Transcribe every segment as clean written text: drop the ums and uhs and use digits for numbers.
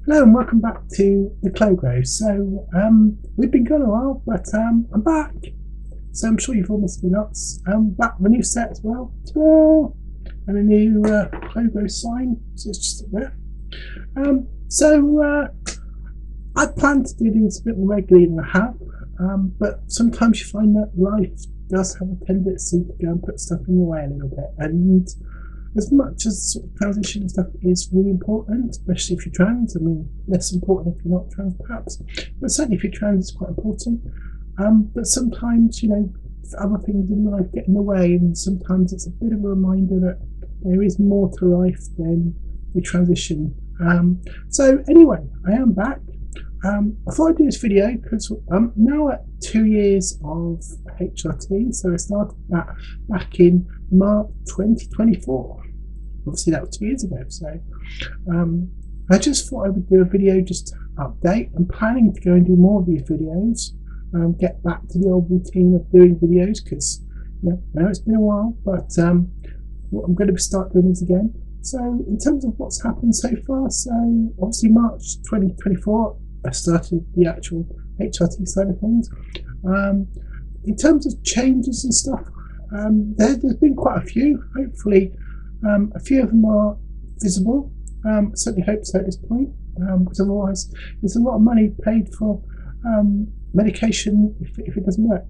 Hello and welcome back to the Chlo Grow. We've been gone a while, but I'm back. So I'm sure you've all missed me lots. I'm back with a new set as well. Ta-da! And a new Chlo Grow sign. So it's just up there. I plan to do these a bit more regularly than I have. But sometimes you find that life does have a tendency to go and put stuff in the way a little bit. And as much as sort of transition and stuff is really important, especially if you're trans. I mean, less important if you're not trans, perhaps, but certainly if you're trans, it's quite important. But sometimes, other things in life get in the way, and sometimes it's a bit of a reminder that there is more to life than the transition. So anyway, I am back. I thought I'd do this video because I'm now at 2 years of HRT, so I started that back in March 2024. Obviously that was 2 years ago, so I just thought I would do a video just to update. I'm planning to go and do more of these videos, get back to the old routine of doing videos because I know it's been a while, but I'm going to start doing this again. So in terms of what's happened so far, so obviously March 2024 I started the actual HRT side of things. In terms of changes and stuff, there's been quite a few. Hopefully a few of them are visible. I certainly hope so at this point, because otherwise there's a lot of money paid for medication if it doesn't work.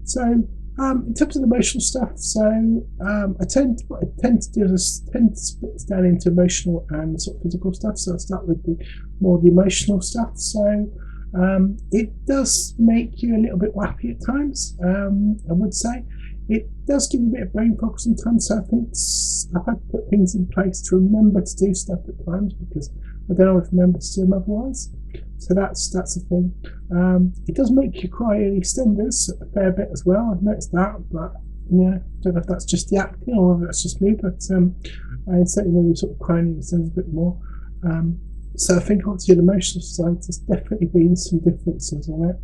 So in terms of emotional stuff, so I tend to split this down into emotional and sort of physical stuff. So I'll start with more the emotional stuff. So it does make you a little bit wappy at times, I would say. It does give you a bit of brain fog sometimes, so I think I've had to put things in place to remember to do stuff at times because I don't always remember to do them otherwise. So that's a thing. It does make you cry in EastEnders a fair bit as well. I've noticed that, but I don't know if that's just the acting or whether that's just me. But I certainly when you sort of cry in EastEnders a bit more. So I think obviously the emotional side, there's definitely been some differences on it.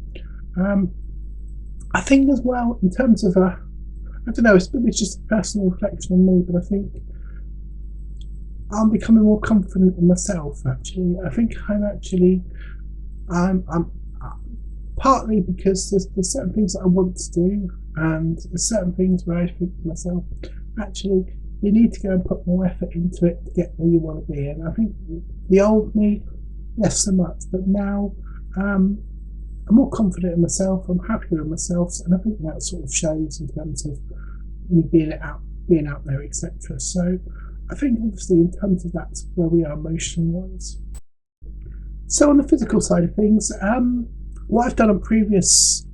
I think as well in terms of I don't know, it's just a personal reflection on me, but I think I'm becoming more confident in myself. Actually, I think I'm partly because there's certain things that I want to do, and there's certain things where I think to myself, actually, you need to go and put more effort into it to get where you want to be. And I think the old me, less so much, but now I'm more confident in myself. I'm happier in myself, and I think that sort of shows in terms of me being out there, etc. So I think obviously in terms of that's where we are emotion-wise. So on the physical side of things, what I've done on previous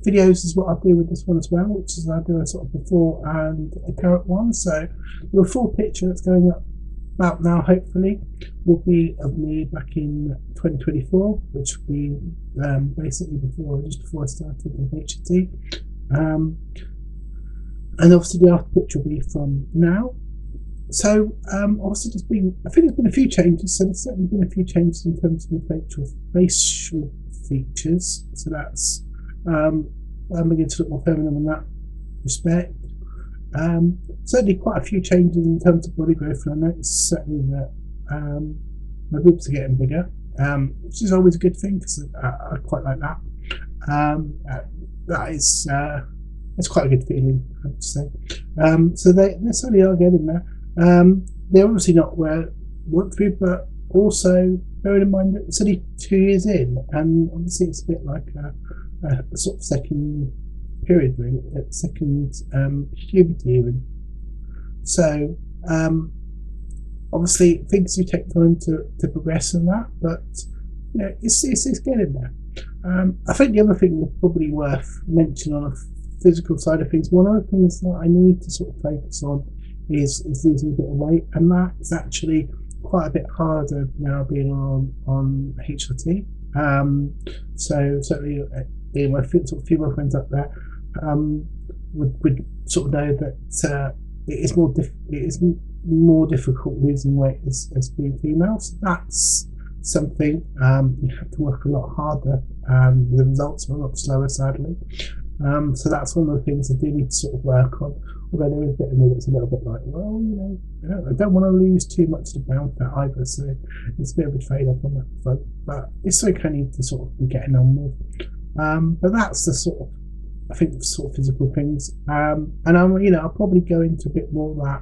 videos is what I'll do with this one as well, which is I'll do a sort of before and a current one. So the before picture that's going up about now, hopefully, will be of me back in 2024, which will be basically just before I started with HRT. And obviously the after picture will be from now. So obviously I think there's been a few changes. So there's certainly been a few changes in terms of facial features. So that's I'm beginning to look more feminine in that respect. Certainly quite a few changes in terms of body growth, and I noticed certainly that my boobs are getting bigger, which is always a good thing because I quite like that. That's quite a good feeling, I have to say. So they certainly are getting there. They're obviously not where I want to be, but also bearing in mind that it's only 2 years in, and obviously it's a bit like a sort of second period, really, second puberty even. So obviously things do take time to progress in that, but it's getting there. I think the other thing that's probably worth mentioning on a physical side of things, one of the things that I need to sort of focus on is losing a bit of weight, and that is actually quite a bit harder now being on HRT. So certainly my sort of female friends up there would sort of know that it is more difficult losing weight as being female. So that's something you have to work a lot harder. The results are a lot slower, sadly. So that's one of the things I do need to sort of work on. Although there is a bit of me that's a little bit like, well, I don't want to lose too much about that either. So it's a bit of a trade-off on that front. But it's something I need to sort of be getting on with. But that's the sort of, I think, the sort of physical things. And I'll probably go into a bit more of that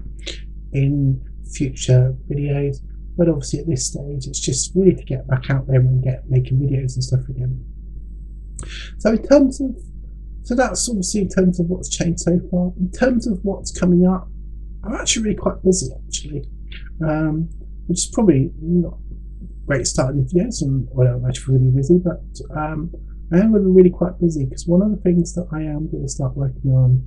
in future videos. But obviously at this stage, it's just really to get back out there and get making videos and stuff again. So in terms of, so that's obviously in terms of what's changed so far. In terms of what's coming up, I'm actually really quite busy actually, which is probably not great starting videos, and I'm actually really busy, but I am going to be really quite busy because one of the things that I am going to start working on,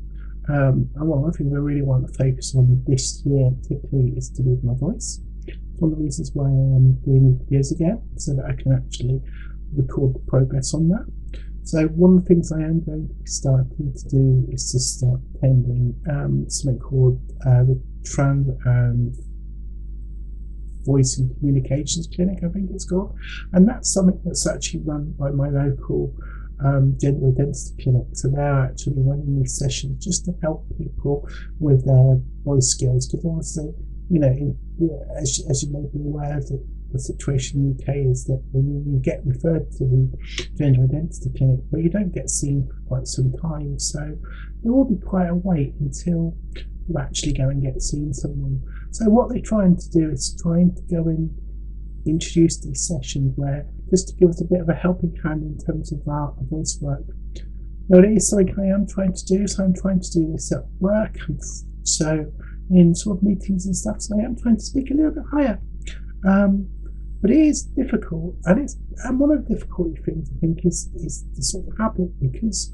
and one of the things I really want to focus on this year particularly, is to do with my voice. It's one of the reasons why I am doing videos again, so that I can actually record the progress on that. So one of the things I am going to be starting to do is to start attending something called the Trans and Voice and Communications Clinic, I think it's called, and that's something that's actually run by my local gender identity clinic. So they're actually running these sessions just to help people with their voice skills, because obviously, as you may be aware, the situation in the UK is that when you get referred to the gender identity clinic, but you don't get seen for quite some time, so there will be quite a wait until you actually go and get seen someone. So what they're trying to do is trying to go and introduce these sessions where, just to give us a bit of a helping hand in terms of our voice work. Now it is something I am trying to do, so I'm trying to do this at work, so in sort of meetings and stuff, so I am trying to speak a little bit higher. But it is difficult, and one of the difficult things I think is the sort of habit, because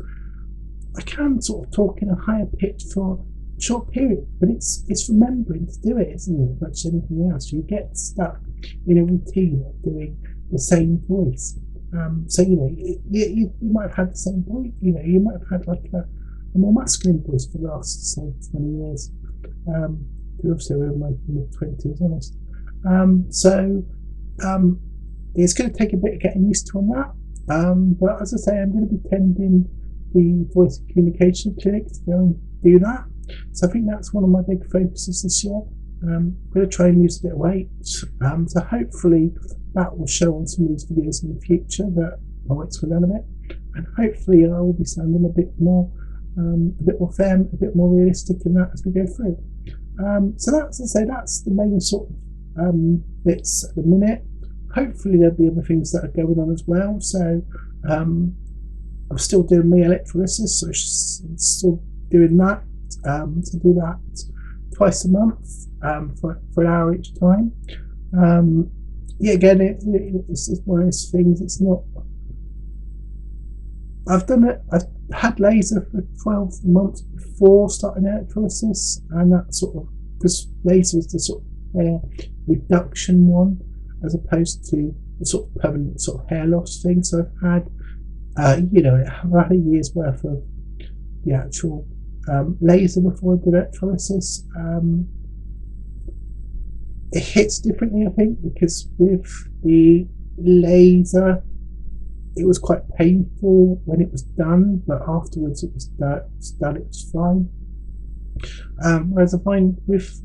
I can sort of talk in a higher pitch for a short period, but it's remembering to do it, isn't it? Much as anything else, you get stuck in a routine of doing the same voice. So you might have had the same voice. You might have had like a more masculine voice for the last, say, 20 years. Obviously, we're in my mid-20s, honest. It's going to take a bit of getting used to on that. But as I say, I'm going to be attending the Voice and Communication Clinic to go and do that. So I think that's one of my big focuses this year. I'm going to try and lose a bit of weight. So hopefully that will show on some of these videos in the future that my weight's gone down a bit. And hopefully I will be sounding a bit more firm, a bit more realistic in that as we go through. So that's, as I say, that's the main sort of bits at the minute. Hopefully there'll be other things that are going on as well. So I'm still doing my electrolysis, so still doing that. To do that twice a month for an hour each time. Again, it's one of those things. It's not. I've done it. I've had laser for 12 months before starting electrolysis, and that sort of, because laser is the sort of reduction one, as opposed to the sort of permanent sort of hair loss thing. So I've had, I've had a year's worth of the actual laser before I did electrolysis. It hits differently, I think, because with the laser, it was quite painful when it was done, but afterwards it was done, it was fine. Whereas I find with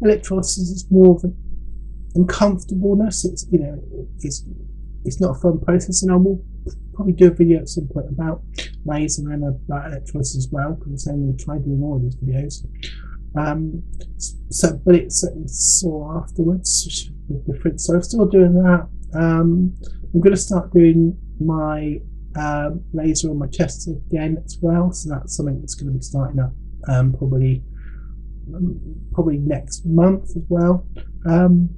electrolysis, it's more of an uncomfortableness. It's not a fun process, and I will probably do a video at some point about laser and about electrolysis as well, because I'm going to try doing all of these videos. But it's certainly sore afterwards, which is different. So I'm still doing that. I'm going to start doing my laser on my chest again as well. So that's something that's going to be starting up probably next month as well. And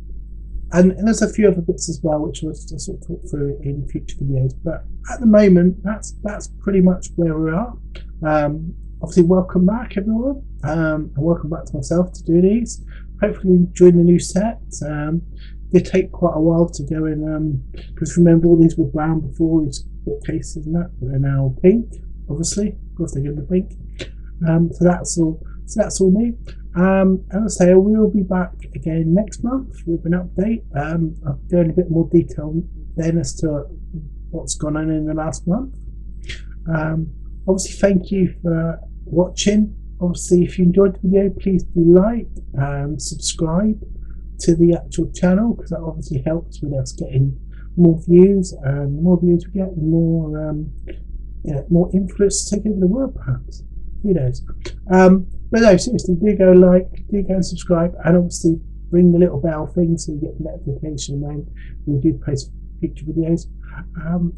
there's a few other bits as well, which I'll sort of talk through in future videos. But at the moment, that's pretty much where we are. Obviously, welcome back, everyone, and welcome back to myself to do these. Hopefully, enjoying the new set. Did take quite a while to go in, because remember, all these were brown before, these bookcases and that, but they're now pink. Obviously, of course, they're going to be pink. So that's all. So that's all me. As I say, I will be back again next month with an update. I'll go in a bit more detail then as to what's gone on in the last month. Obviously, thank you for watching. Obviously, if you enjoyed the video, please do like and subscribe to the actual channel, because that obviously helps with us getting more views, and the more views we get, the more influence to take over the world, perhaps. Who knows? But no, seriously, do go like, do go and subscribe, and obviously ring the little bell thing so you get the notification when we do post future videos.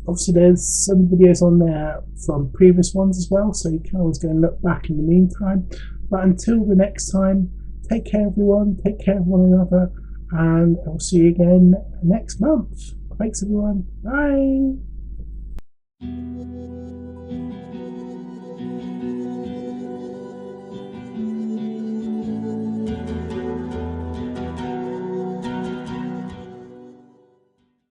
Obviously, there's some videos on there from previous ones as well, so you can always go and look back in the meantime. But until the next time, take care, everyone. Take care of one another, and I'll see you again next month. Thanks, everyone. Bye.